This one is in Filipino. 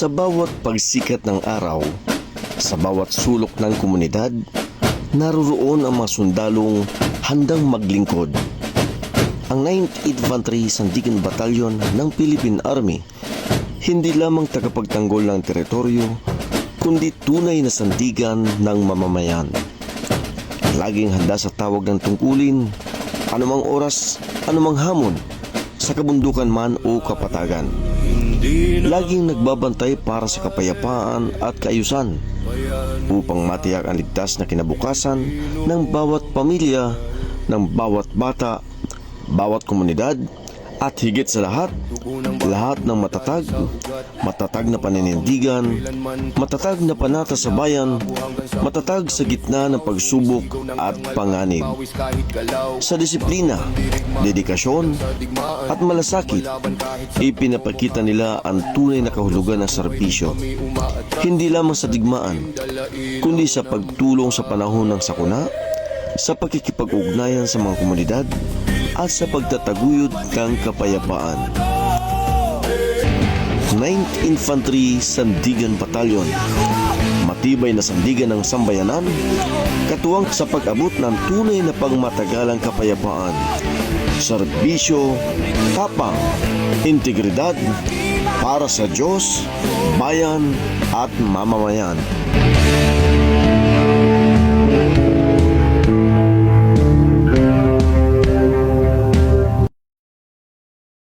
Sa bawat pagsikat ng araw, sa bawat sulok ng komunidad, naroroon ang mga sundalong handang maglingkod. Ang 9th Infantry Sandigan Battalion ng Philippine Army hindi lamang tagapagtanggol ng teritoryo, kundi tunay na sandigan ng mamamayan. Laging handa sa tawag ng tungkulin, anumang oras, anumang hamon, sa kabundukan man o kapatagan. Laging nagbabantay para sa kapayapaan at kaayusan upang matiyak ang ligtas na kinabukasan ng bawat pamilya, ng bawat bata, bawat komunidad, at higit sa lahat ng matatag na paninindigan, matatag na panata sa bayan, matatag sa gitna ng pagsubok at panganib. Sa disiplina, dedikasyon, at malasakit, ipinapakita nila ang tunay na kahulugan ng serbisyo. Hindi lamang sa digmaan, kundi sa pagtulong sa panahon ng sakuna, sa pakikipag-ugnayan sa mga komunidad, at sa pagtataguyod ng kapayapaan. 9th Infantry Sandigan Battalion, matibay na sandigan ng sambayanan, katuwang sa pag-abot ng tunay na pangmatagalang kapayapaan, serbisyo, tapang, integridad, para sa Diyos, bayan, at mamamayan.